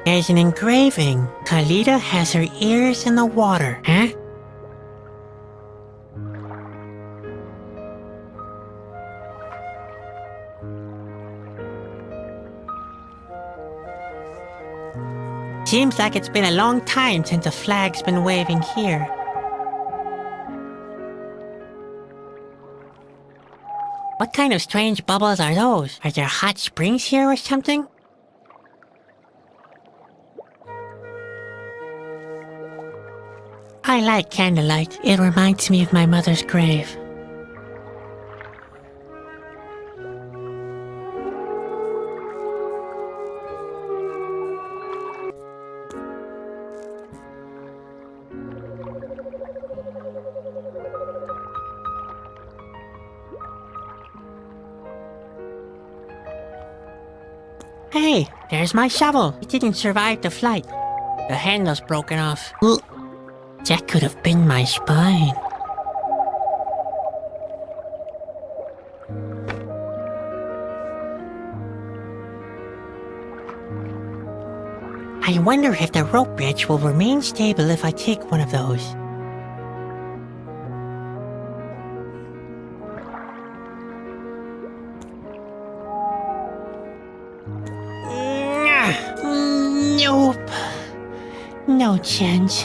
There's an engraving. Khalida has her ears in the water. Huh? Seems like it's been a long time since a flag's been waving here. What kind of strange bubbles are those? Are there hot springs here or something? I like candlelight. It reminds me of my mother's grave. Hey, there's my shovel. It didn't survive the flight. The handle's broken off. Ugh. That could have been my spine. I wonder if the rope bridge will remain stable if I take one of those. Nope. No chance.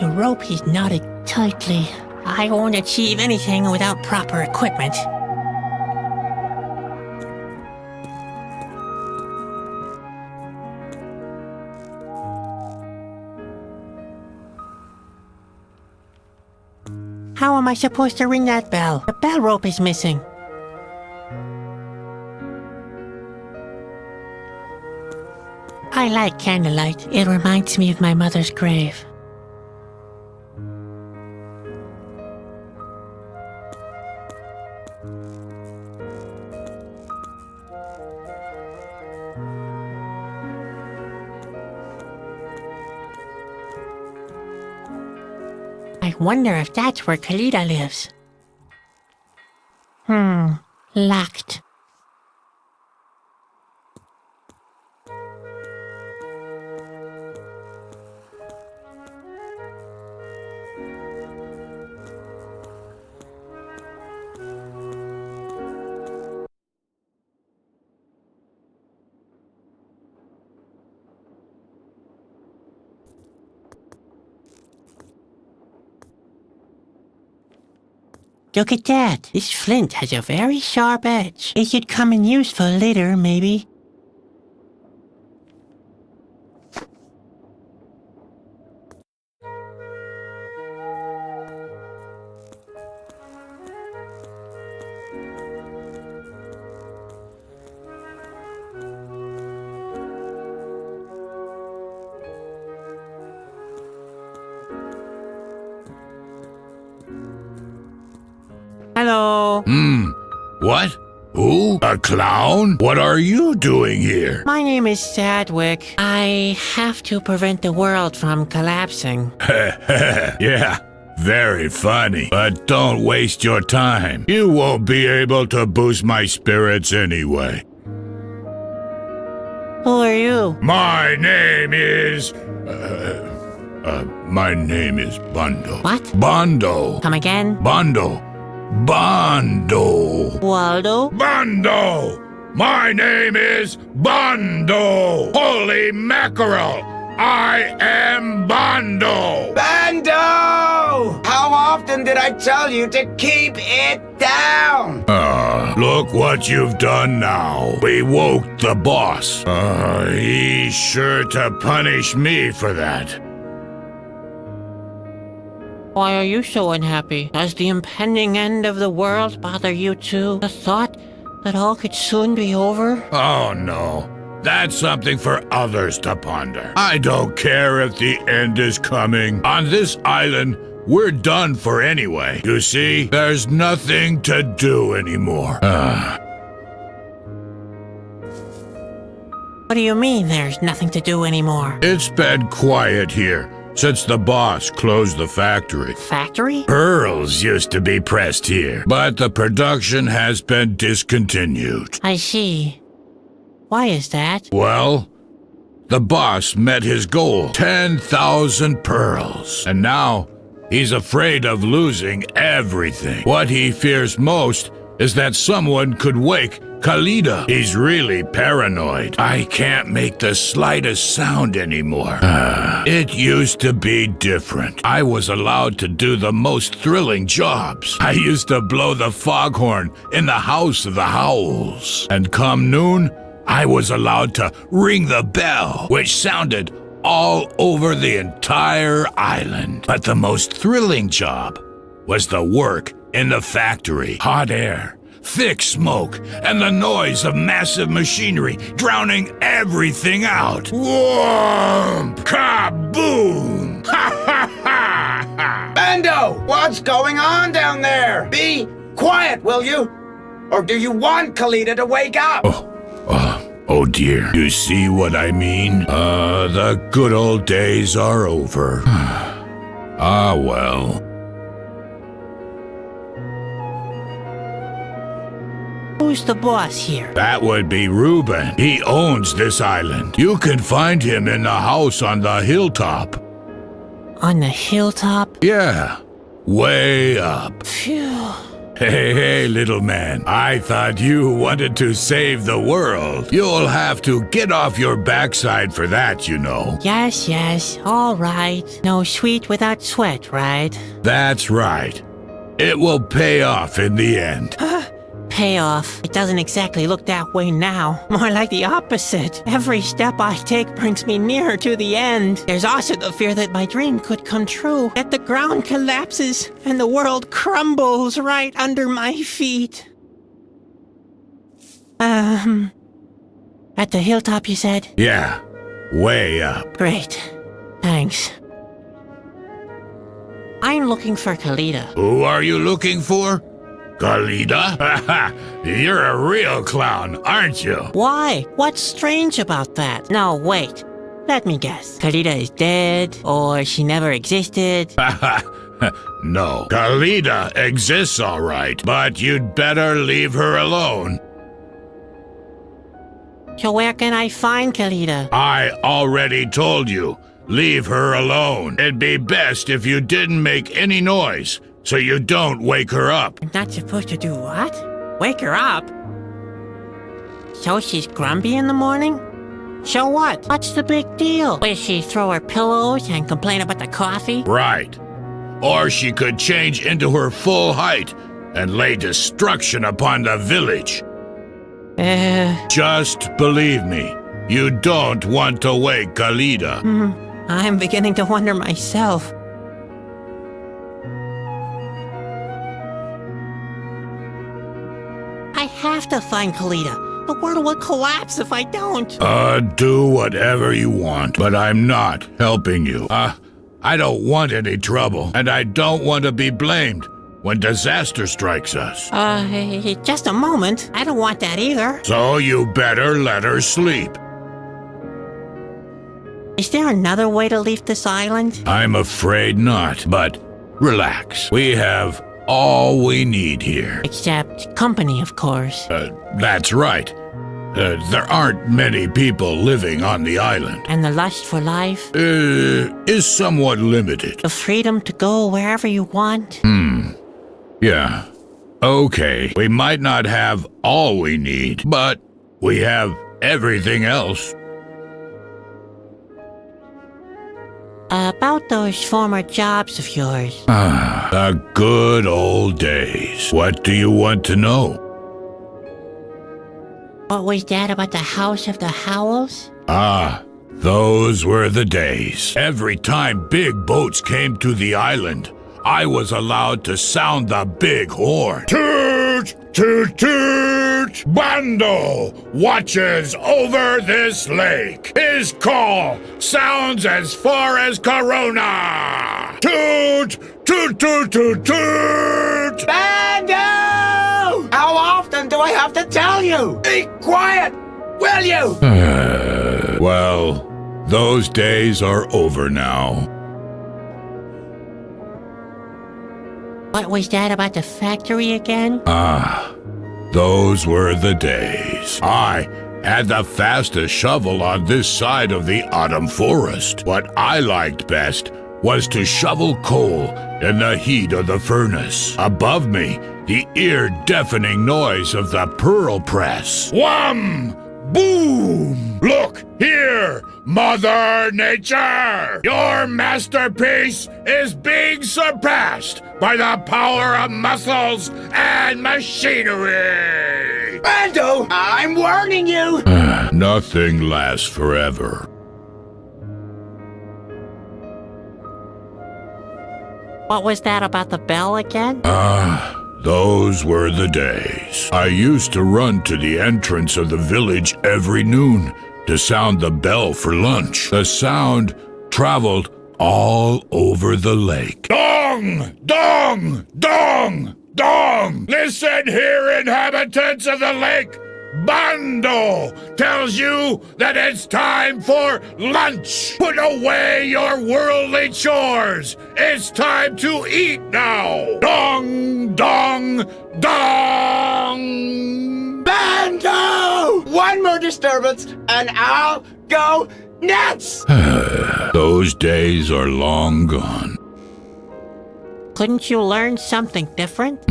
The rope is knotted tightly. I won't achieve anything without proper equipment. How am I supposed to ring that bell? The bell rope is missing. I like candlelight. It reminds me of my mother's grave. I wonder if that's where Khalida lives. Locked. Look at that! This flint has a very sharp edge. It should come in useful later, maybe. Hello? What? Who? A clown? What are you doing here? My name is Sadwick. I have to prevent the world from collapsing. Yeah, very funny. But don't waste your time. You won't be able to boost my spirits anyway. Who are you? My name is... my name is Bondo. What? Bondo. Come again? Bondo. Bondo. Waldo? Bondo! My name is Bondo! Holy mackerel! I am Bondo! Bando! How often did I tell you to keep it down? Look what you've done now. We woke the boss. He's sure to punish me for that. Why are you so unhappy? Does the impending end of the world bother you too? The thought that all could soon be over? Oh no. That's something for others to ponder. I don't care if the end is coming. On this island, we're done for anyway. You see, there's nothing to do anymore. What do you mean there's nothing to do anymore? It's been quiet here. since the boss closed the factory. Factory? Pearls used to be pressed here, but the production has been discontinued. I see. Why is that? Well, the boss met his goal, 10,000 pearls, and now he's afraid of losing everything. What he fears most is that someone could wake Khalida. He's really paranoid. I can't make the slightest sound anymore. It used to be different. I was allowed to do the most thrilling jobs. I used to blow the foghorn in the House of the Howls. And come noon, I was allowed to ring the bell, which sounded all over the entire island. But the most thrilling job was the work in the factory. Hot air, thick smoke, and the noise of massive machinery drowning everything out. Whoomp! Kaboom! Ha ha ha ha! Bando, what's going on down there? Be quiet, will you? Or do you want Khalida to wake up? Oh dear. You see what I mean? The good old days are over. Ah, well. Who's the boss here? That would be Reuben. He owns this island. You can find him in the house on the hilltop. On the hilltop? Yeah, way up. Phew. Hey, little man. I thought you wanted to save the world. You'll have to get off your backside for that, you know. Yes, all right. No sweet without sweat, right? That's right. It will pay off in the end. Payoff. It doesn't exactly look that way now. More like the opposite. Every step I take brings me nearer to the end. There's also the fear that my dream could come true, that the ground collapses and the world crumbles right under my feet. At the hilltop, you said? Yeah, way up. Great. Thanks. I'm looking for Khalida. Who are you looking for? Khalida? You're a real clown, aren't you? Why? What's strange about that? No, wait. Let me guess. Khalida is dead, or she never existed. No, Khalida exists all right, but you'd better leave her alone. So where can I find Khalida? I already told you, leave her alone. It'd be best if you didn't make any noise, so you don't wake her up. I'm not supposed to do what? Wake her up? So she's grumpy in the morning? So what? What's the big deal? Will she throw her pillows and complain about the coffee? Right. Or she could change into her full height and lay destruction upon the village. Just believe me, you don't want to wake Khalida. I'm beginning to wonder myself. I have to find Khalida. The world will collapse if I don't. Do whatever you want, but I'm not helping you. I don't want any trouble, and I don't want to be blamed when disaster strikes us. Just a moment. I don't want that either. So you better let her sleep. Is there another way to leave this island? I'm afraid not, but relax. We have all we need here. Except company, of course. That's right. There aren't many people living on the island. And the lust for life? Is somewhat limited. The freedom to go wherever you want? Yeah. Okay. We might not have all we need, but we have everything else. About those former jobs of yours. The good old days. What do you want to know? What was that about the House of the Howls? Those were the days. Every time big boats came to the island, I was allowed to sound the big horn. Toot! Toot! Toot! Bando watches over this lake. His call sounds as far as Corona. Toot! Toot! Toot! Toot! Toot! Bando! How often do I have to tell you? Be quiet, will you? Well, those days are over now. What was that about the factory again? Those were the days. I had the fastest shovel on this side of the autumn forest. What I liked best was to shovel coal in the heat of the furnace. Above me, the ear-deafening noise of the pearl press. Wham! Boom! Look here, Mother Nature! Your masterpiece is being surpassed by the power of muscles and machinery! Bando, I'm warning you! Nothing lasts forever. What was that about the bell again? Those were the days. I used to run to the entrance of the village every noon to sound the bell for lunch. The sound traveled all over the lake. Dong! Dong! Dong! Dong! Listen here, inhabitants of the lake! Bando tells you that it's time for lunch. Put away your worldly chores. It's time to eat now. Dong, dong, dong. Bando! One more disturbance, and I'll go nuts! Those days are long gone. Couldn't you learn something different?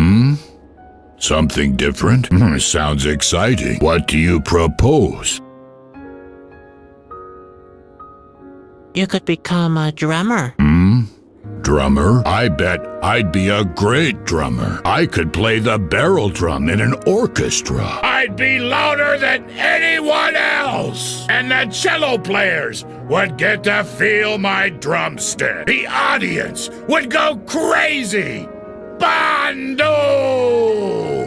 Something different? Sounds exciting. What do you propose? You could become a drummer. Drummer? I bet I'd be a great drummer. I could play the barrel drum in an orchestra. I'd be louder than anyone else. And the cello players would get to feel my drumstick. The audience would go crazy. Bando!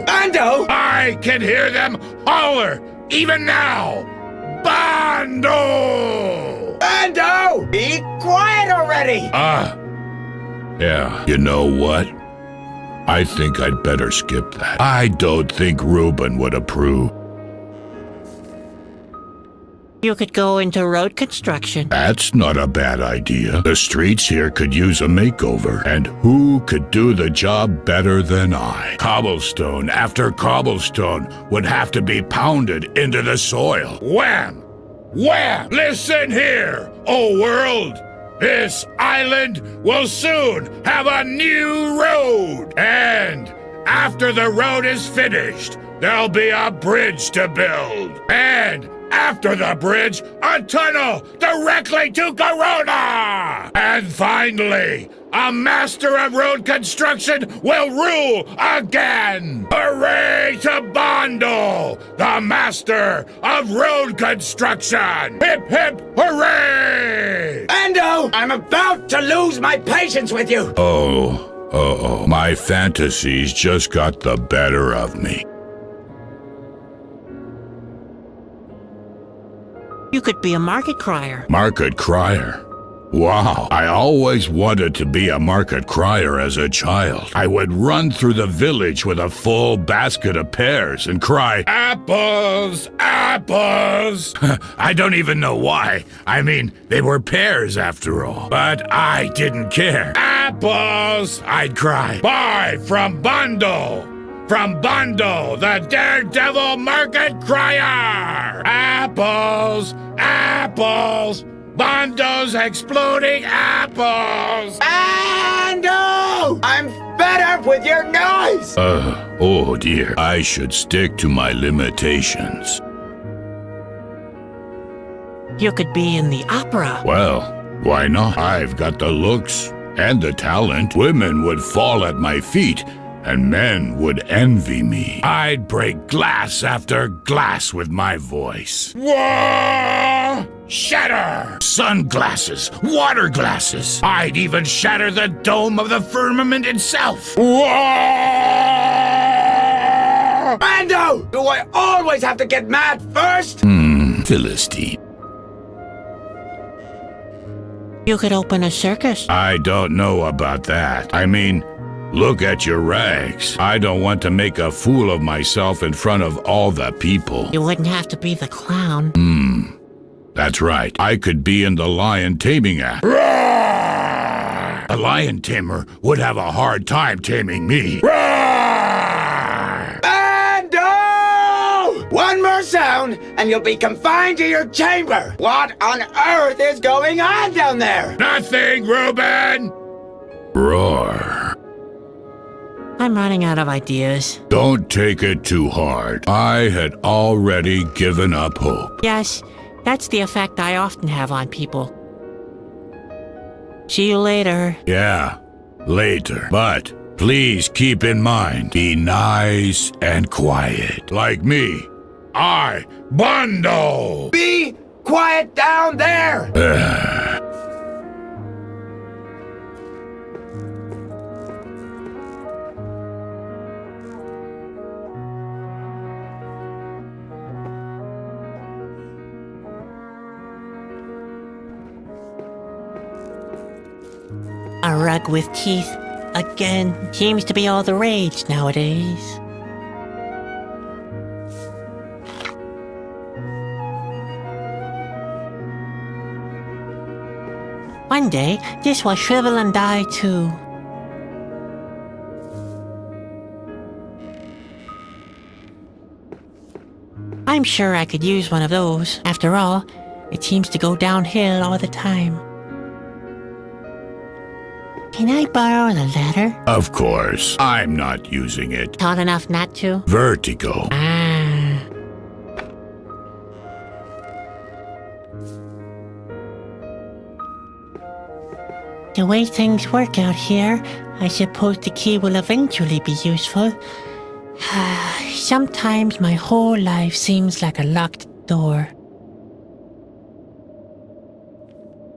Bando? I can hear them holler even now. Bando! Bando! Be quiet already! Yeah, you know what? I think I'd better skip that. I don't think Reuben would approve. You could go into road construction. That's not a bad idea. The streets here could use a makeover, and who could do the job better than I? Cobblestone after cobblestone would have to be pounded into the soil. Wham! Wham! Listen here, oh world! This island will soon have a new road! And after the road is finished, there'll be a bridge to build. And after the bridge, a tunnel directly to Corona! And finally, a master of road construction will rule again! Hooray to Bando, the master of road construction! Hip hip hooray! Bando, I'm about to lose my patience with you! Oh, my fantasies just got the better of me. You could be a market crier. Market crier? Wow, I always wanted to be a market crier as a child. I would run through the village with a full basket of pears and cry, "Apples! Apples!" I don't even know why. I mean, they were pears after all. But I didn't care. "Apples!" I'd cry. "Buy from Bando! From Bando, the daredevil market crier! Apples! Apples! Bando's exploding apples! Bando! I'm fed up with your noise! Oh dear. I should stick to my limitations. You could be in the opera. Well, why not? I've got the looks and the talent. Women would fall at my feet, and men would envy me. I'd break glass after glass with my voice. Whoa! Shatter! Sunglasses, water glasses. I'd even shatter the dome of the firmament itself. Whoa! Bando! Do I always have to get mad first? Philistine. You could open a circus. I don't know about that. I mean, look at your rags. I don't want to make a fool of myself in front of all the people. You wouldn't have to be the clown. That's right. I could be in the lion taming act. Roar! A lion tamer would have a hard time taming me. Roar! Bando! One more sound, and you'll be confined to your chamber. What on earth is going on down there? Nothing, Reuben! Roar. I'm running out of ideas. Don't take it too hard. I had already given up hope. Yes, that's the effect I often have on people. See you later. Yeah, later. But please keep in mind, be nice and quiet. Like me. Bando! Be quiet down there! A rug with teeth. Again, seems to be all the rage nowadays. One day, this will shrivel and die too. I'm sure I could use one of those. After all, it seems to go downhill all the time. Can I borrow the ladder? Of course, I'm not using it. Tall enough not to? Vertigo. Ah. The way things work out here, I suppose the key will eventually be useful. Sometimes my whole life seems like a locked door.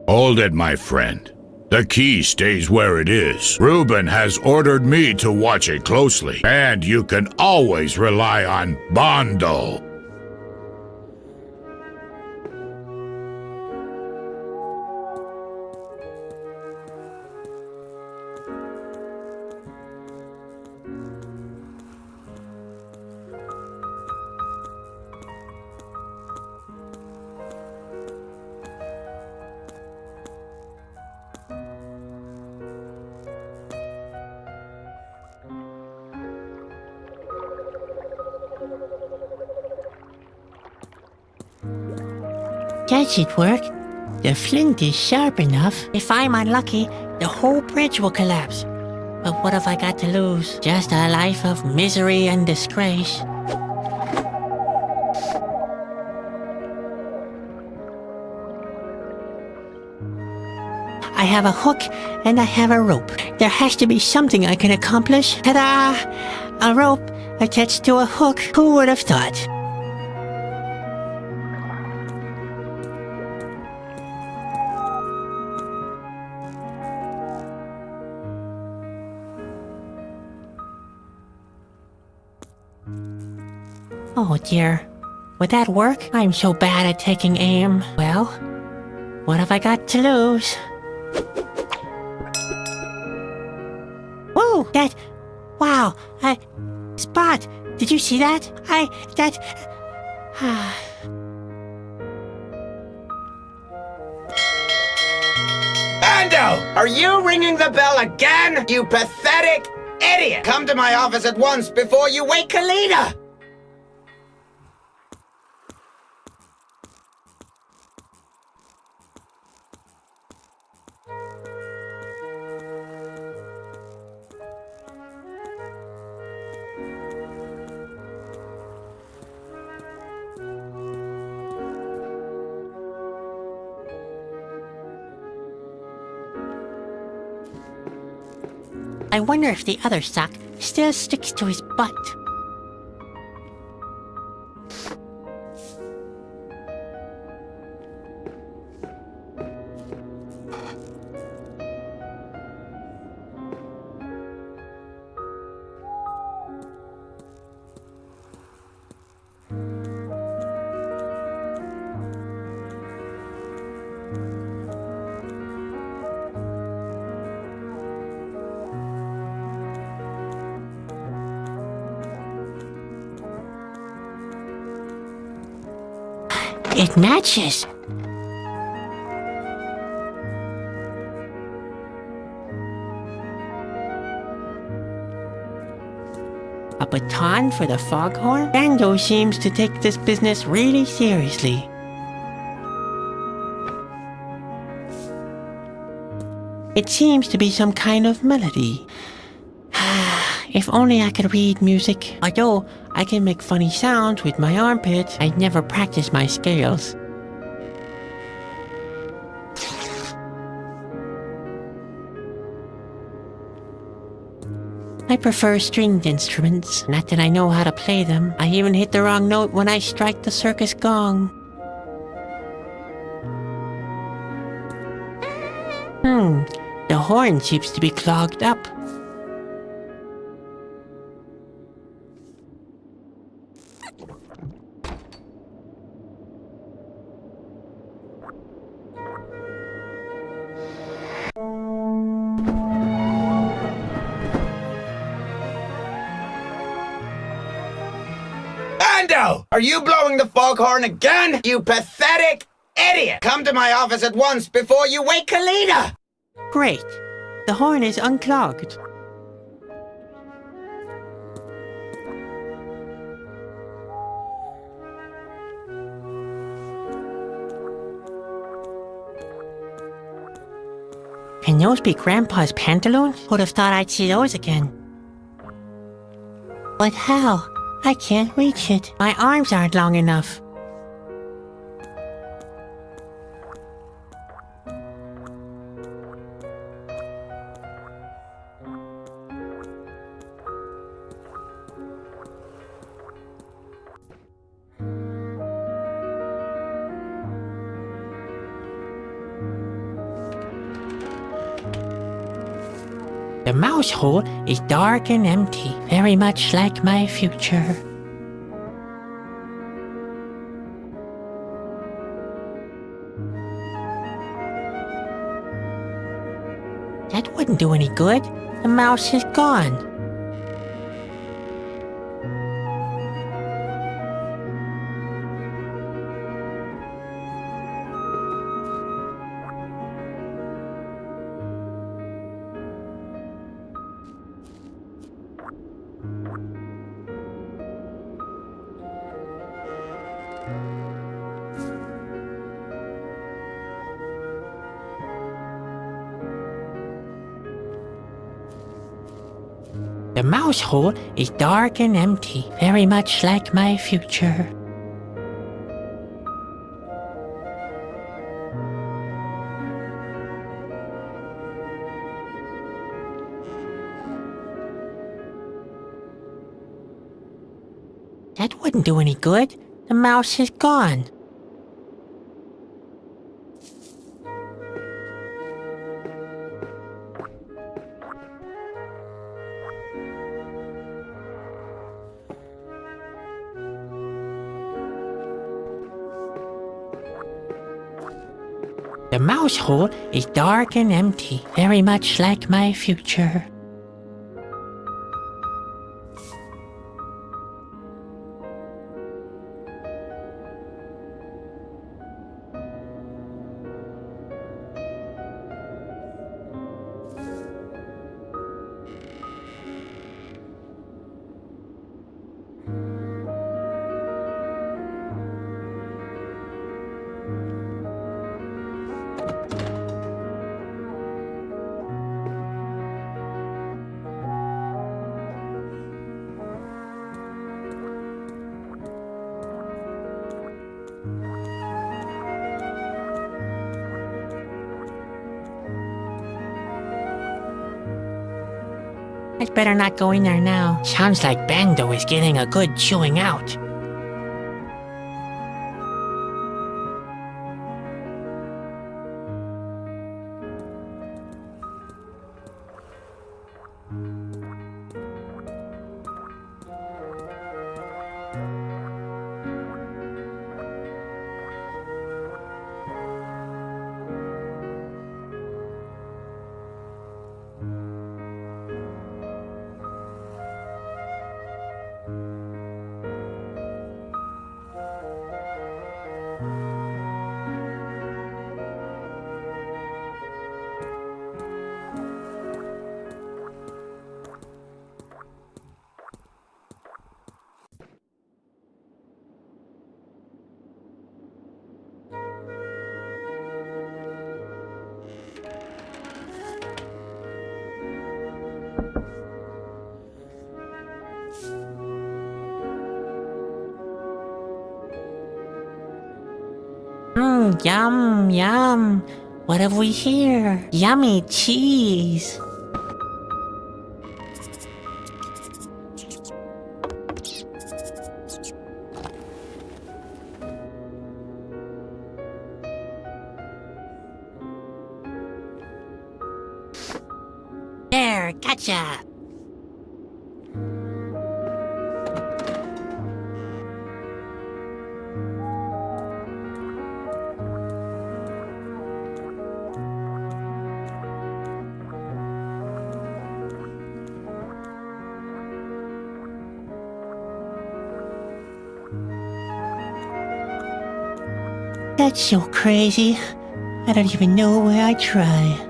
Hold it, my friend. The key stays where it is. Reuben has ordered me to watch it closely, and you can always rely on Bando. Does it work? The flint is sharp enough. If I'm unlucky, the whole bridge will collapse. But what have I got to lose? Just a life of misery and disgrace. I have a hook and I have a rope. There has to be something I can accomplish. Ta-da! A rope attached to a hook. Who would have thought? Oh dear. Would that work? I'm so bad at taking aim. Well, what have I got to lose? Whoa! Wow! Spot! Did you see that? Bando! Are you ringing the bell again? You pathetic idiot! Come to my office at once before you wake Kalina! I wonder if the other sock still sticks to his butt. It matches. A baton for the foghorn? Bando seems to take this business really seriously. It seems to be some kind of melody. If only I could read music. Although I can make funny sounds with my armpits, I never practice my scales. I prefer stringed instruments. Not that I know how to play them. I even hit the wrong note when I strike the circus gong. The horn seems to be clogged up. Bando! Are you blowing the foghorn again? You pathetic idiot! Come to my office at once before you wake Kalina! Great. The horn is unclogged. Can those be Grandpa's pantaloons? Would have thought I'd see those again. But how? I can't reach it. My arms aren't long enough. The mouse hole is dark and empty, very much like my future. That wouldn't do any good. The mouse is gone. The mouse hole is dark and empty, very much like my future. That wouldn't do any good. The mouse is gone. The mouse hole is dark and empty, very much like my future. I'd better not go in there now. Sounds like Bando is getting a good chewing out. Yum, yum. What have we here? Yummy cheese. There, gotcha. That's so crazy. I don't even know where I'd try.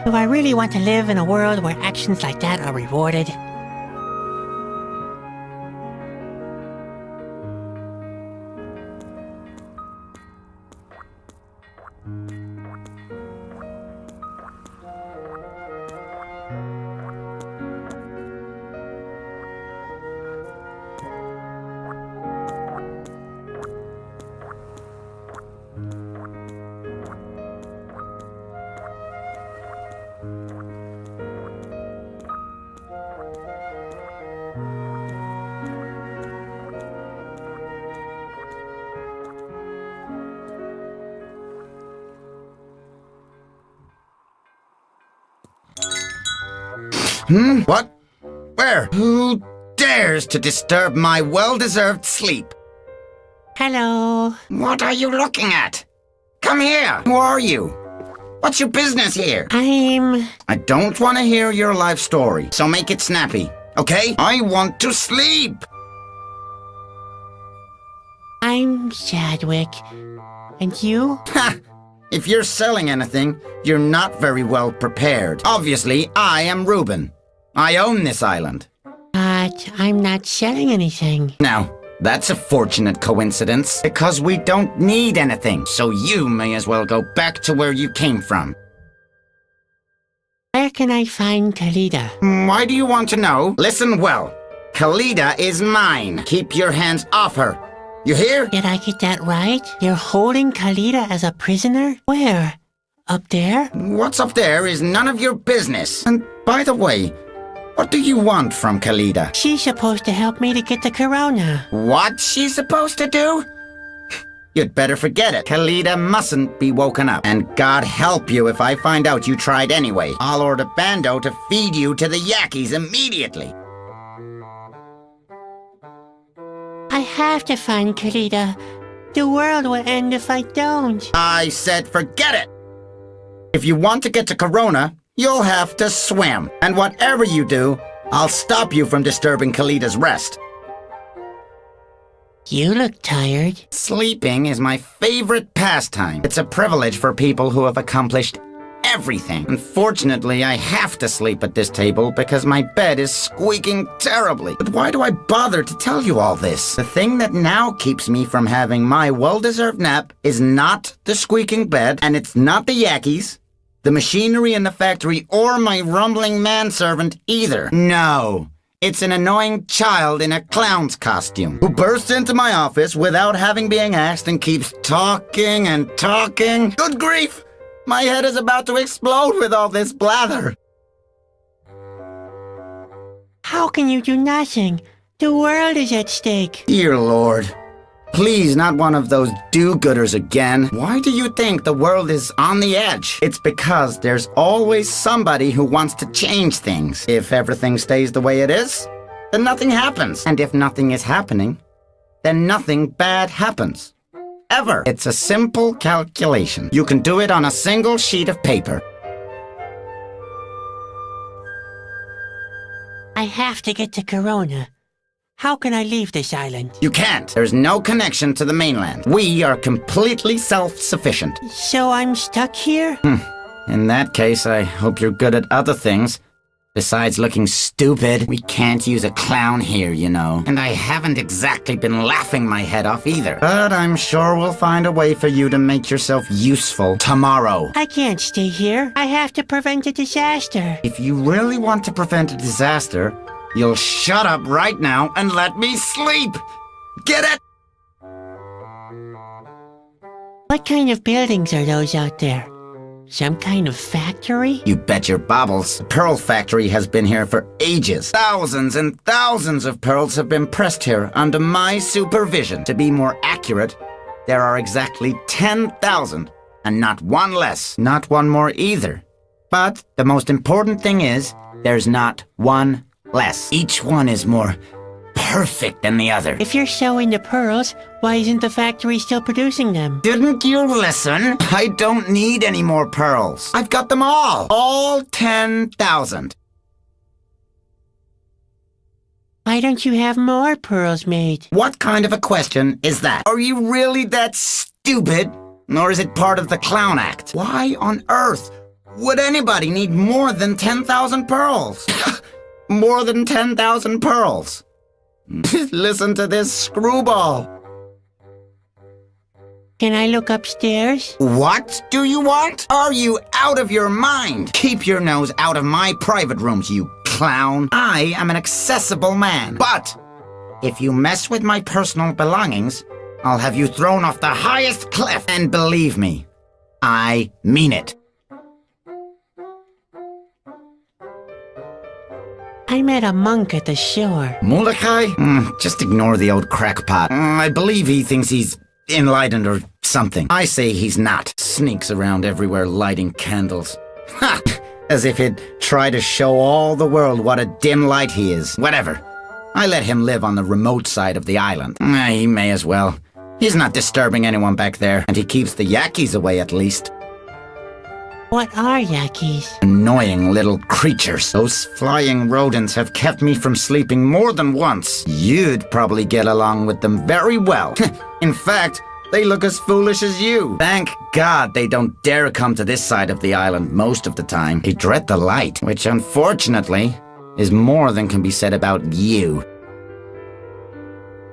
Do I really want to live in a world where actions like that are rewarded? What? Where? Who dares to disturb my well-deserved sleep? Hello. What are you looking at? Come here. Who are you? What's your business here? I don't want to hear your life story, so make it snappy, okay? I want to sleep. I'm Chadwick. And you? Ha! If you're selling anything, you're not very well prepared. Obviously, I am Reuben. I own this island. But I'm not selling anything. Now, that's a fortunate coincidence, because we don't need anything, so you may as well go back to where you came from. Where can I find Khalida? Why do you want to know? Listen well. Khalida is mine. Keep your hands off her. You hear? Did I get that right? You're holding Khalida as a prisoner? Where? Up there? What's up there is none of your business. And by the way, what do you want from Khalida? She's supposed to help me to get the corona. What's she supposed to do? You'd better forget it. Khalida mustn't be woken up. And God help you if I find out you tried anyway. I'll order Bando to feed you to the Yakis immediately. I have to find Khalida. The world will end if I don't. I said forget it! If you want to get to Corona, you'll have to swim. And whatever you do, I'll stop you from disturbing Khalida's rest. You look tired. Sleeping is my favorite pastime. It's a privilege for people who have accomplished everything. Unfortunately, I have to sleep at this table because my bed is squeaking terribly. But why do I bother to tell you all this? The thing that now keeps me from having my well-deserved nap is not the squeaking bed, and it's not the Yakis, the machinery in the factory, or my rumbling manservant either. No. It's an annoying child in a clown's costume who bursts into my office without having been asked and keeps talking and talking. Good grief! My head is about to explode with all this blather. How can you do nothing? The world is at stake. Dear Lord. Please, not one of those do-gooders again. Why do you think the world is on the edge? It's because there's always somebody who wants to change things. If everything stays the way it is, then nothing happens. And if nothing is happening, then nothing bad happens. Ever. It's a simple calculation. You can do it on a single sheet of paper. I have to get to Corona. How can I leave this island? You can't. There's no connection to the mainland. We are completely self-sufficient. So I'm stuck here? In that case, I hope you're good at other things. Besides looking stupid, we can't use a clown here, you know. And I haven't exactly been laughing my head off either. But I'm sure we'll find a way for you to make yourself useful tomorrow. I can't stay here. I have to prevent a disaster. If you really want to prevent a disaster, you'll shut up right now and let me sleep. Get it? What kind of buildings are those out there? Some kind of factory? You bet your bobbles. The Pearl Factory has been here for ages. Thousands and thousands of pearls have been pressed here under my supervision. To be more accurate, there are exactly 10,000, and not one less, not one more either. But the most important thing is, there's not one less. Each one is more perfect than the other. If you're so into pearls, why isn't the factory still producing them? Didn't you listen? I don't need any more pearls. I've got them all 10,000. Why don't you have more pearls made? What kind of a question is that? Are you really that stupid? Or is it part of the clown act? Why on earth would anybody need more than 10,000 pearls? More than 10,000 pearls. Listen to this screwball. Can I look upstairs? What do you want? Are you out of your mind? Keep your nose out of my private rooms, you clown. I am an accessible man. But if you mess with my personal belongings, I'll have you thrown off the highest cliff. And believe me, I mean it. I met a monk at the shore. Molokai? Just ignore the old crackpot. I believe he thinks he's enlightened or something. I say he's not. Sneaks around everywhere lighting candles. Ha! As if he'd try to show all the world what a dim light he is. Whatever. I let him live on the remote side of the island. He may as well. He's not disturbing anyone back there, and he keeps the Yakis away at least. What are Yakis? Annoying little creatures. Those flying rodents have kept me from sleeping more than once. You'd probably get along with them very well. In fact, they look as foolish as you. Thank God they don't dare come to this side of the island most of the time. They dread the light, which unfortunately is more than can be said about you.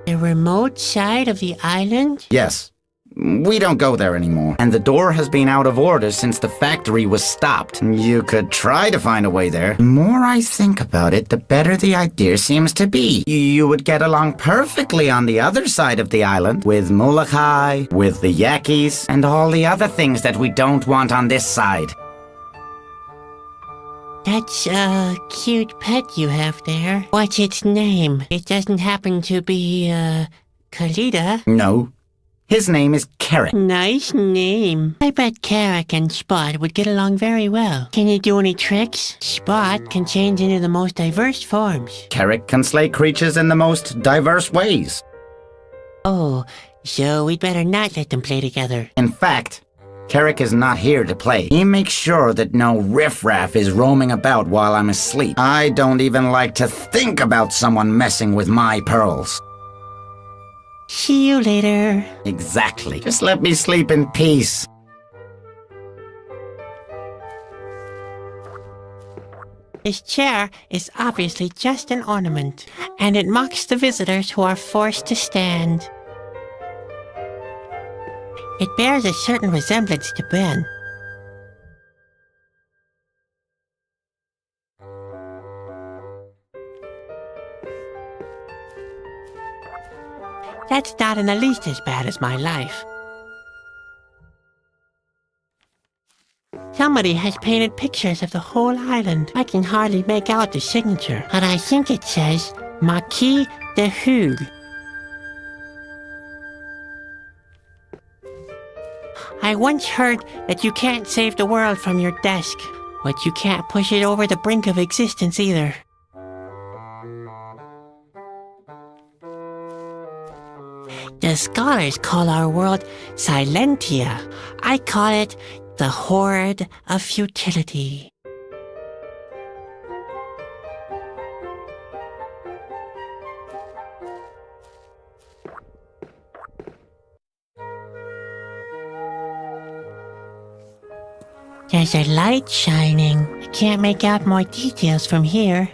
The remote side of the island? Yes. We don't go there anymore. And the door has been out of order since the factory was stopped. You could try to find a way there. The more I think about it, the better the idea seems to be. You would get along perfectly on the other side of the island, with Molokai, with the Yakis, and all the other things that we don't want on this side. That's a cute pet you have there. What's its name? It doesn't happen to be, Kalita? No. His name is Carrot. Nice name. I bet Carrot and Spot would get along very well. Can you do any tricks? Spot can change into the most diverse forms. Carrot can slay creatures in the most diverse ways. Oh, so we'd better not let them play together. In fact, Carrick is not here to play. He makes sure that no riffraff is roaming about while I'm asleep. I don't even like to think about someone messing with my pearls. See you later. Exactly. Just let me sleep in peace. This chair is obviously just an ornament, and it mocks the visitors who are forced to stand. It bears a certain resemblance to Ben. That's not in the least as bad as my life. Somebody has painted pictures of the whole island. I can hardly make out the signature, but I think it says Marquis de Hugues. I once heard that you can't save the world from your desk, but you can't push it over the brink of existence either. The scholars call our world Silentia. I call it the Horde of Futility. There's a light shining. I can't make out more details from here.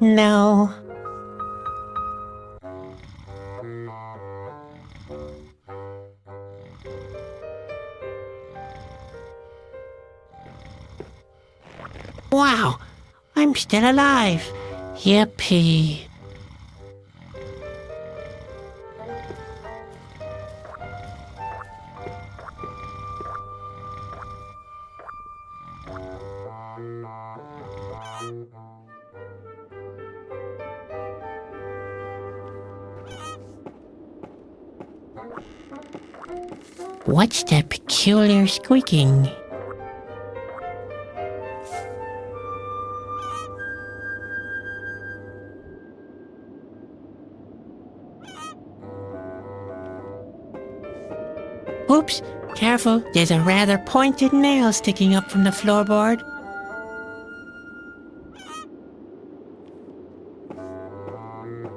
No. Wow, I'm still alive. Yippee. What's that peculiar squeaking? Oops, careful, there's a rather pointed nail sticking up from the floorboard.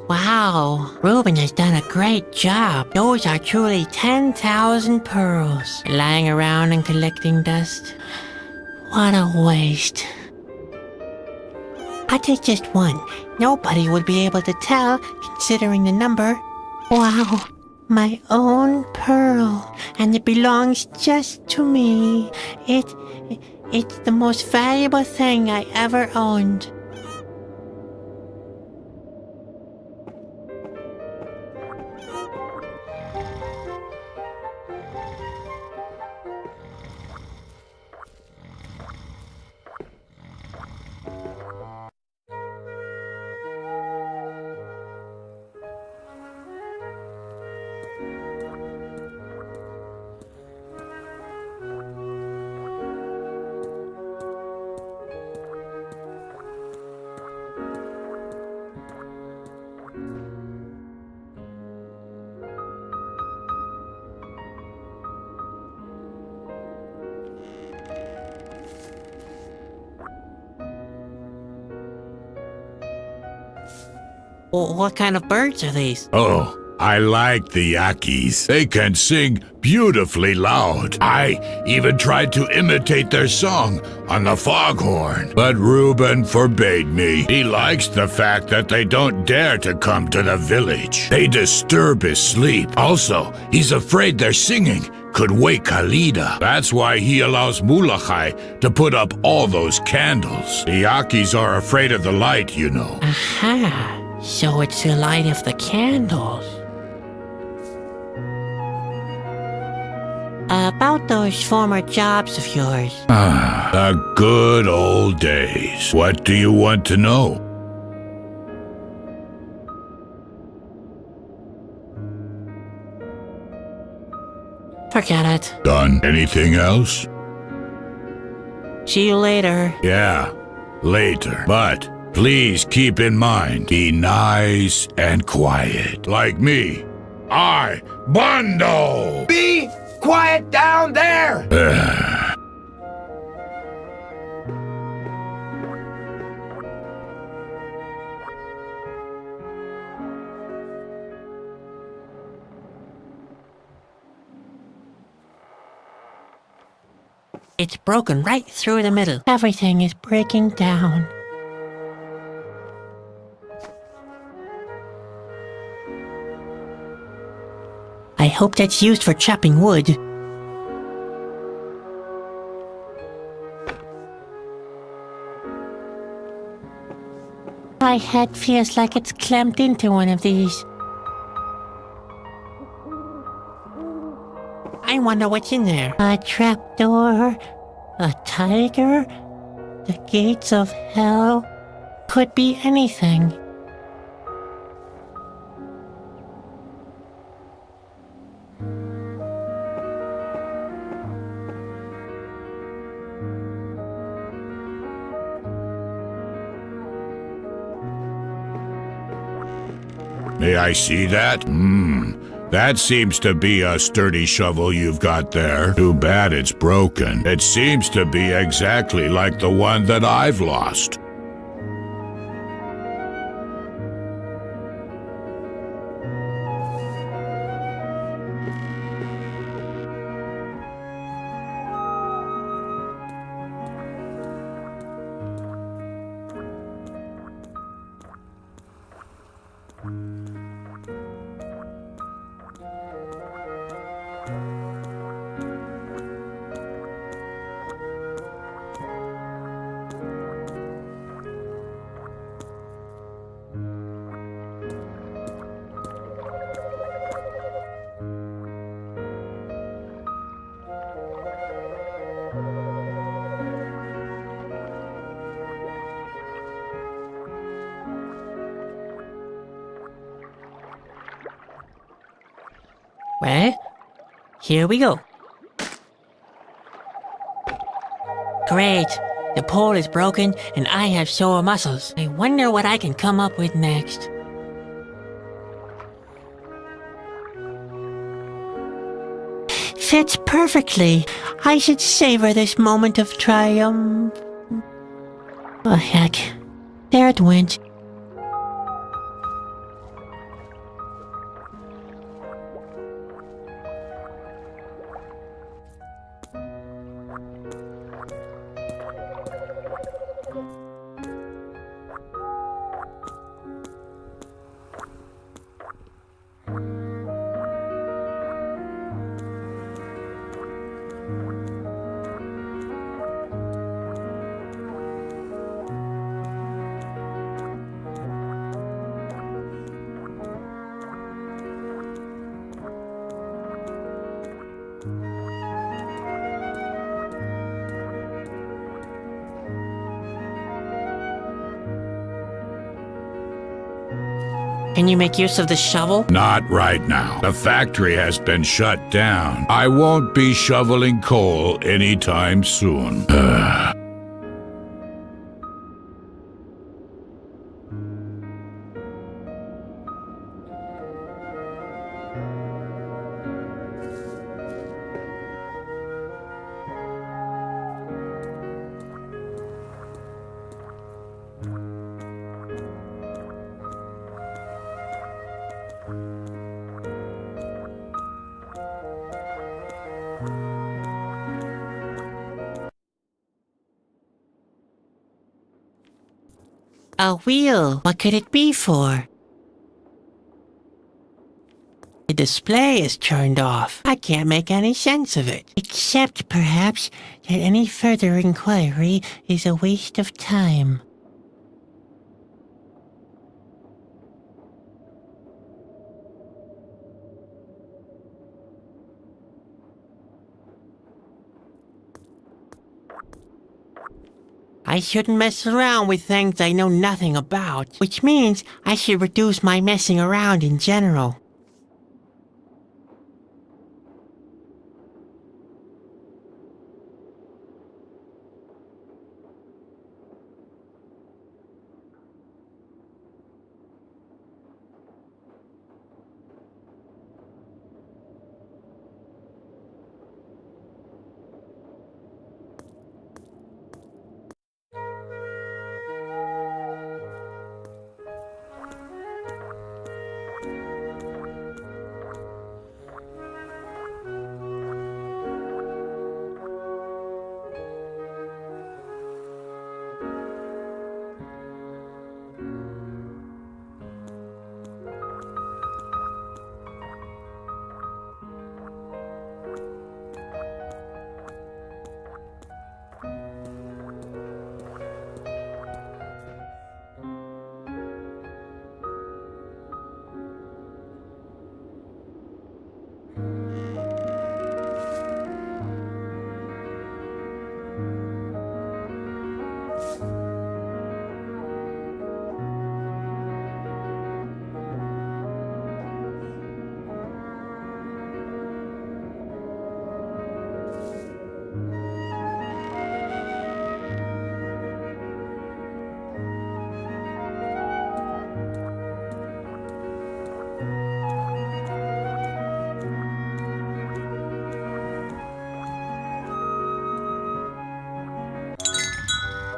Wow, Reuben has done a great job. Those are truly 10,000 pearls. Lying around and collecting dust. What a waste. I take just one. Nobody would be able to tell, considering the number. Wow, my own pearl. And it belongs just to me. It's the most valuable thing I ever owned. What kind of birds are these? Oh, I like the Yakis. They can sing beautifully loud. I even tried to imitate their song on the foghorn, but Reuben forbade me. He likes the fact that they don't dare to come to the village. They disturb his sleep. Also, he's afraid their singing could wake Khalida. That's why he allows Mulachai to put up all those candles. The Yakis are afraid of the light, you know. Aha, so it's the light of the candles. About those former jobs of yours. The good old days. What do you want to know? Forget it. Done. Anything else? See you later. Yeah, later. But please keep in mind, be nice and quiet. Like me. I, Bondo! Be quiet down there! It's broken right through the middle. Everything is breaking down. I hope that's used for chopping wood. My head feels like it's clamped into one of these. I wonder what's in there. A trapdoor? A tiger? The gates of hell? Could be anything. May I see that? That seems to be a sturdy shovel you've got there. Too bad it's broken. It seems to be exactly like the one that I've lost. Well, here we go. Great. The pole is broken and I have sore muscles. I wonder what I can come up with next. Fits perfectly. I should savor this moment of triumph. Oh, heck. There it went. Can you make use of the shovel? Not right now. The factory has been shut down. I won't be shoveling coal anytime soon. A wheel. What could it be for? The display is turned off. I can't make any sense of it. Except, perhaps, that any further inquiry is a waste of time. I shouldn't mess around with things I know nothing about, which means I should reduce my messing around in general.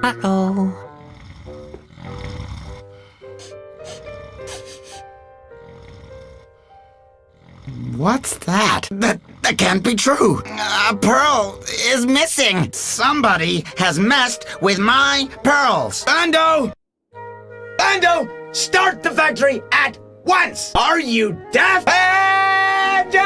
Uh-oh. What's that? That can't be true. A pearl is missing. Somebody has messed with my pearls. Bando! Bando! Start the factory at once! Are you deaf? Bando!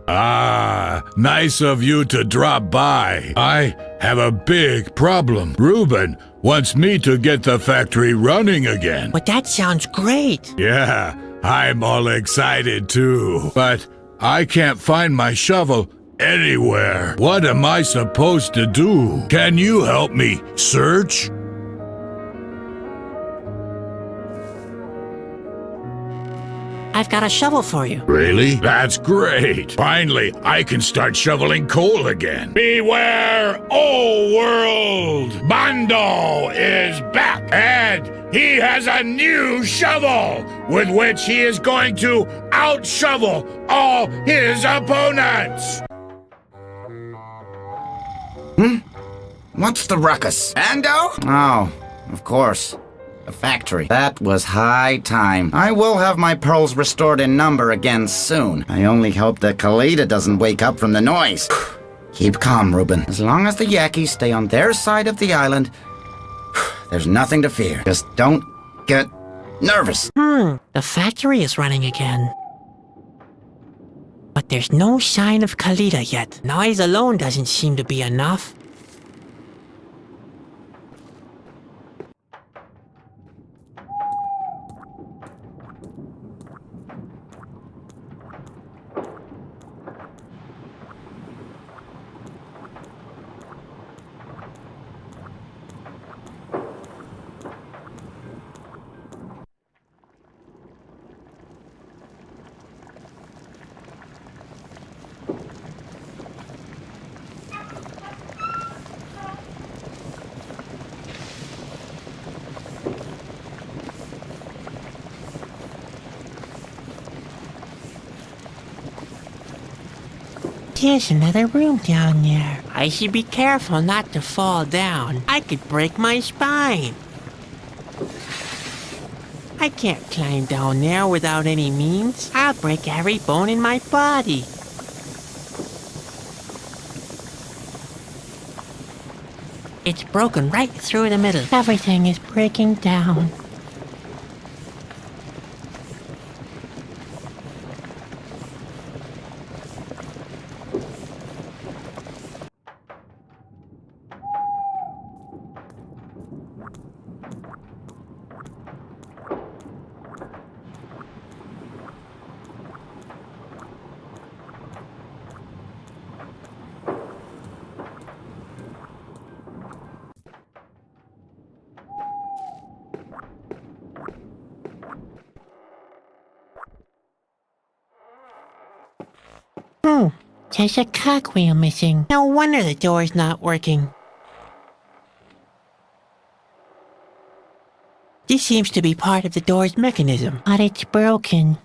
Ah, nice of you to drop by. I have a big problem. Reuben wants me to get the factory running again. But that sounds great. Yeah, I'm all excited too. But I can't find my shovel anywhere. What am I supposed to do? Can you help me search? I've got a shovel for you. Really? That's great. Finally, I can start shoveling coal again. Beware, O world! Bando is back, and he has a new shovel with which he is going to out-shovel all his opponents. What's the ruckus? Ando? Oh, of course. The factory. That was high time. I will have my pearls restored in number again soon. I only hope that Kalita doesn't wake up from the noise. Keep calm, Reuben. As long as the Yakis stay on their side of the island, there's nothing to fear. Just don't get nervous. The factory is running again. But there's no sign of Kalita yet. Noise alone doesn't seem to be enough. There's another room down there. I should be careful not to fall down. I could break my spine. I can't climb down there without any means. I'll break every bone in my body. It's broken right through the middle. Everything is breaking down. There's a cogwheel missing. No wonder the door's not working. This seems to be part of the door's mechanism, but it's broken.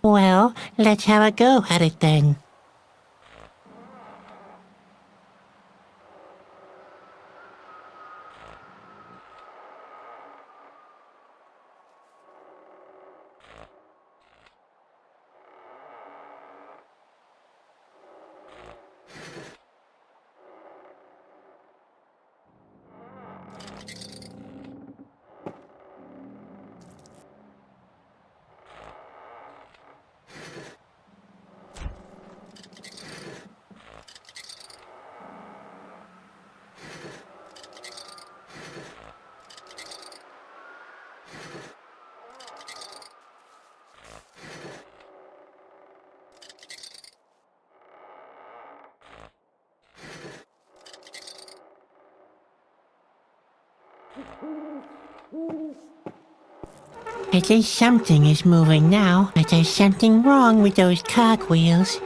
Well, let's have a go at it then. At least something is moving now, but there's something wrong with those cogwheels.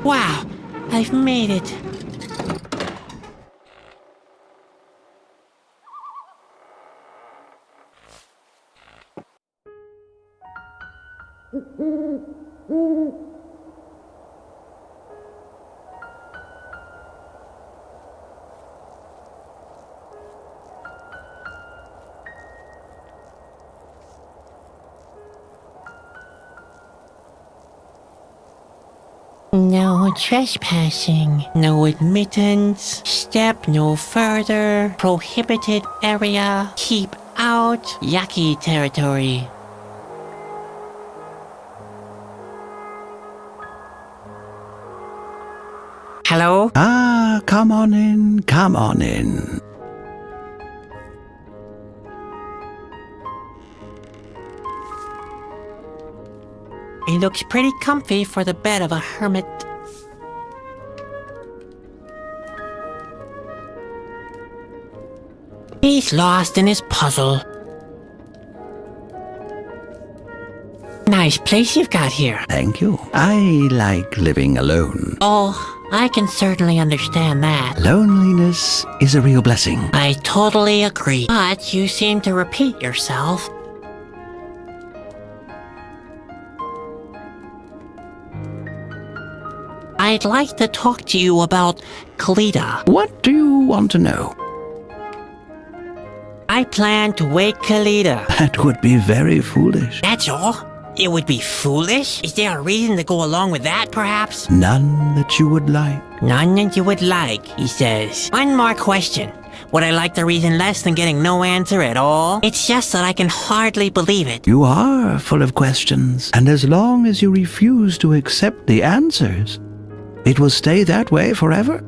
Wow, I've made it. No trespassing, no admittance, step no further, prohibited area, keep out, Yaki territory. Hello? Ah, come on in, come on in. He looks pretty comfy for the bed of a hermit. He's lost in his puzzle. Nice place you've got here. Thank you. I like living alone. Oh, I can certainly understand that. Loneliness is a real blessing. I totally agree. But you seem to repeat yourself. I'd like to talk to you about Kalita. What do you want to know? I plan to wake Kalita. That would be very foolish. That's all? It would be foolish? Is there a reason to go along with that, perhaps? None that you would like. None that you would like, he says. One more question. Would I like the reason less than getting no answer at all? It's just that I can hardly believe it. You are full of questions, and as long as you refuse to accept the answers, it will stay that way forever.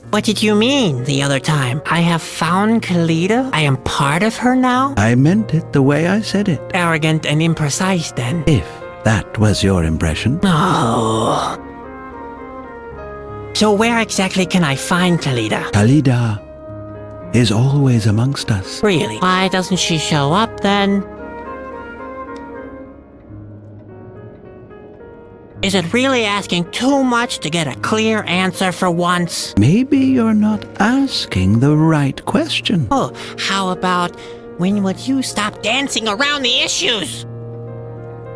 What did you mean the other time? I have found Kalita? I am part of her now? I meant it the way I said it. Arrogant and imprecise, then. If that was your impression. Oh. So where exactly can I find Kalita? Kalida is always amongst us. Really? Why doesn't she show up, then? Is it really asking too much to get a clear answer for once? Maybe you're not asking the right question. Oh, how about when would you stop dancing around the issues?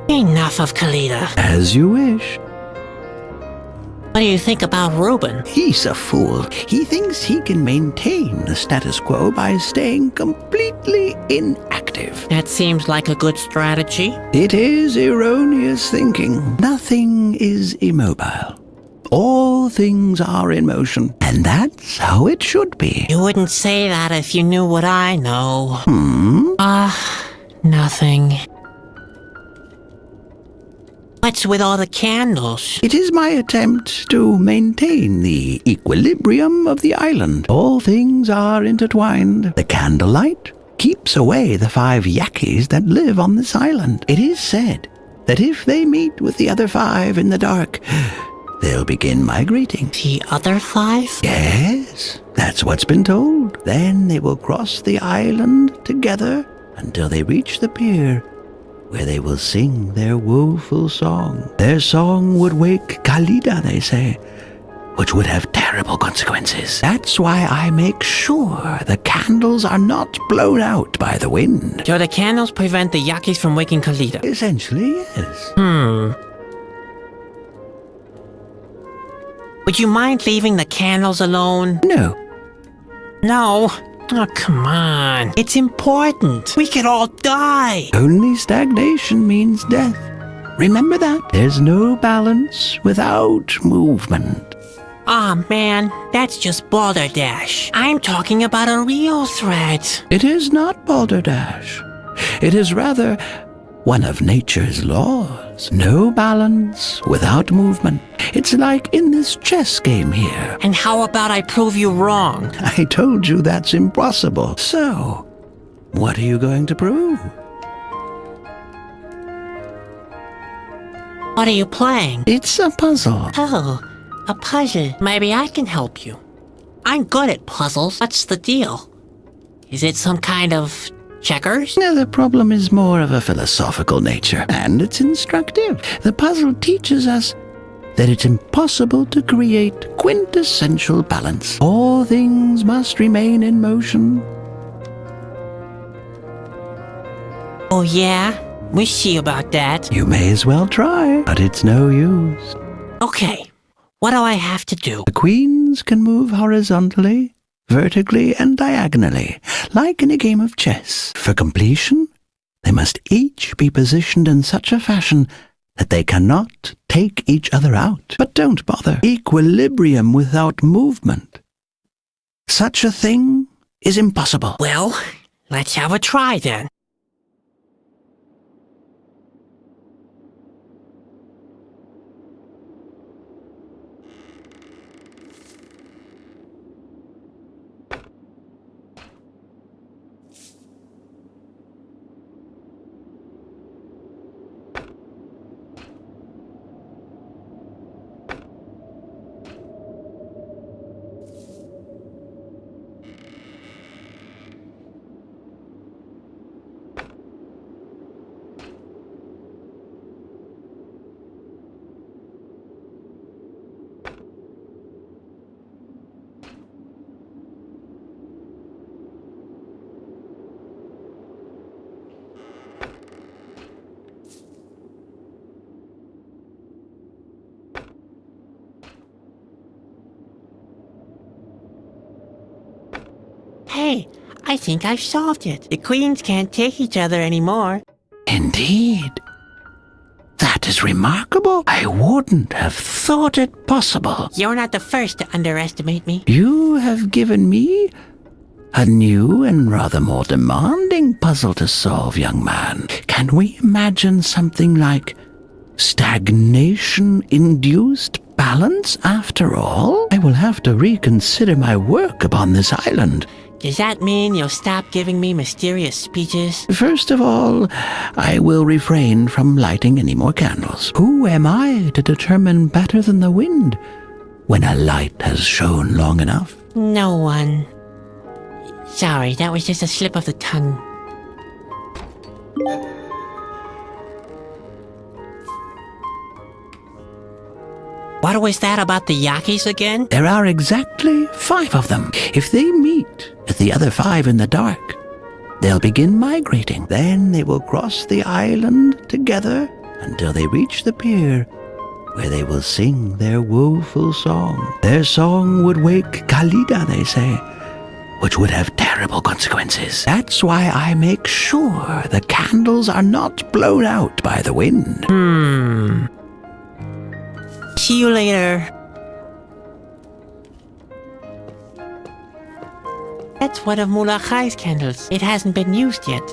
Enough of Kalita. As you wish. What do you think about Reuben? He's a fool. He thinks he can maintain the status quo by staying completely inactive. That seems like a good strategy. It is erroneous thinking. Nothing is immobile. All things are in motion, and that's how it should be. You wouldn't say that if you knew what I know. Nothing. What's with all the candles? It is my attempt to maintain the equilibrium of the island. All things are intertwined. The candlelight keeps away the 5 Yakis that live on this island. It is said that if they meet with the other 5 in the dark, they'll begin migrating. The other 5? Yes, that's what's been told. Then they will cross the island together until they reach the pier, where they will sing their woeful song. Their song would wake Kalida, they say, which would have terrible consequences. That's why I make sure the candles are not blown out by the wind. So the candles prevent the Yakis from waking Kalita? Essentially, yes. Would you mind leaving the candles alone? No. No. Oh, come on. It's important. We could all die. Only stagnation means death. Remember that. There's no balance without movement. Aw, man. That's just balderdash. I'm talking about a real threat. It is not balderdash. It is rather one of nature's laws. No balance without movement. It's like in this chess game here. And how about I prove you wrong? I told you that's impossible. So, what are you going to prove? What are you playing? It's a puzzle. Oh, a puzzle. Maybe I can help you. I'm good at puzzles. What's the deal? Is it some kind of checkers? Now, the problem is more of a philosophical nature, and it's instructive. The puzzle teaches us that it's impossible to create quintessential balance. All things must remain in motion. Oh, yeah? We'll see about that. You may as well try, but it's no use. Okay, what do I have to do? The queens can move horizontally, vertically, and diagonally, like in a game of chess. For completion, they must each be positioned in such a fashion that they cannot take each other out. But don't bother. Equilibrium without movement. Such a thing is impossible. Well, let's have a try then. Hey, I think I've solved it. The queens can't take each other anymore. Indeed. That is remarkable. I wouldn't have thought it possible. You're not the first to underestimate me. You have given me a new and rather more demanding puzzle to solve, young man. Can we imagine something like stagnation-induced balance after all? I will have to reconsider my work upon this island. Does that mean you'll stop giving me mysterious speeches? First of all, I will refrain from lighting any more candles. Who am I to determine better than the wind when a light has shone long enough? No one. Sorry, that was just a slip of the tongue. What was that about the Yakis again? There are exactly 5 of them. If they meet with the other 5 in the dark, they'll begin migrating. Then they will cross the island together until they reach the pier, where they will sing their woeful song. Their song would wake Khalida, they say, which would have terrible consequences. That's why I make sure the candles are not blown out by the wind. See you later. That's one of Mullah Khai's candles. It hasn't been used yet.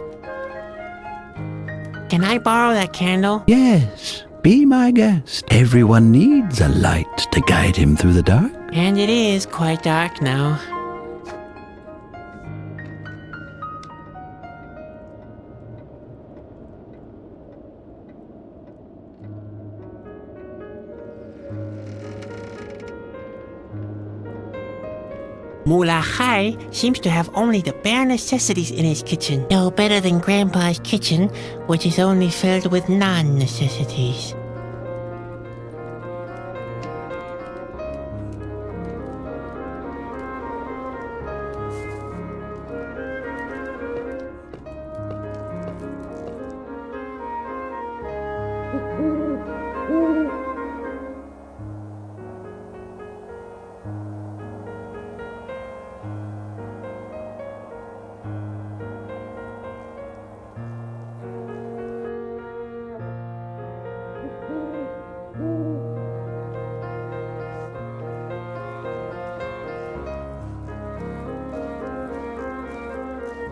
Can I borrow that candle? Yes, be my guest. Everyone needs a light to guide him through the dark. And it is quite dark now. Mullah Khai seems to have only the bare necessities in his kitchen. No better than Grandpa's kitchen, which is only filled with non-necessities.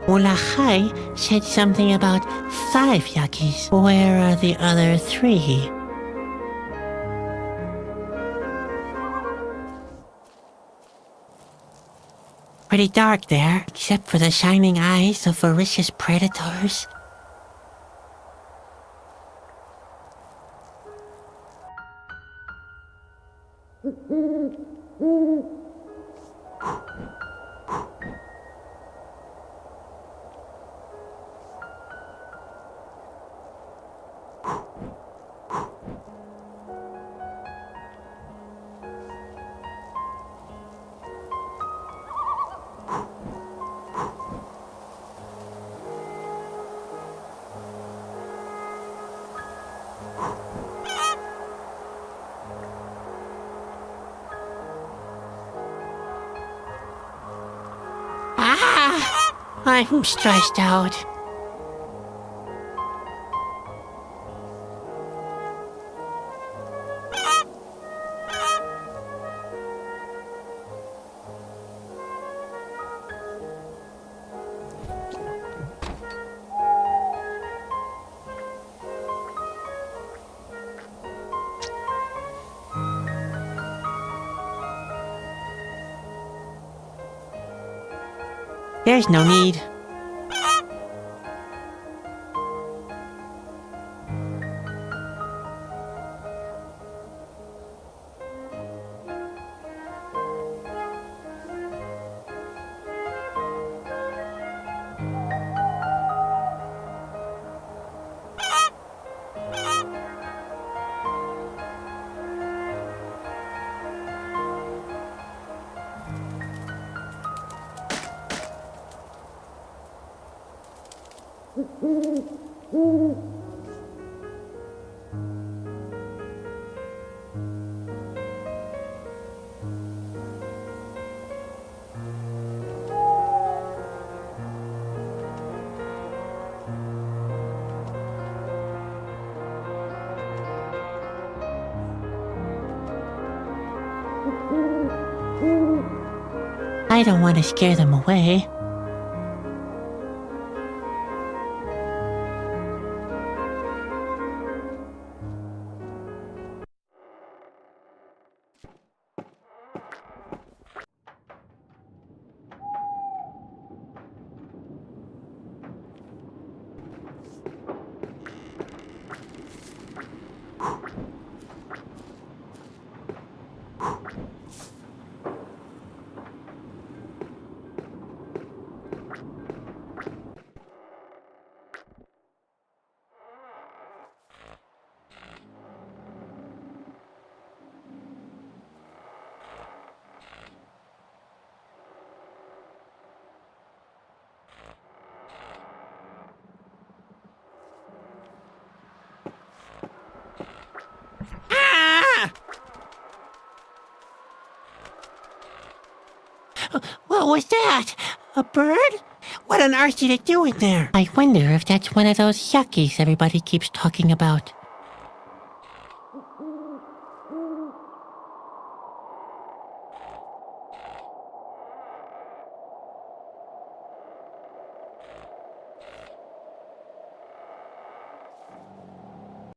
Mullah Khai said something about 5 Yakis. Where are the other 3? Pretty dark there, except for the shining eyes of voracious predators. I'm stressed out. There's no need. I don't want to scare them away. What was that? A bird? What on earth did it do in there? I wonder if that's one of those yuckies everybody keeps talking about.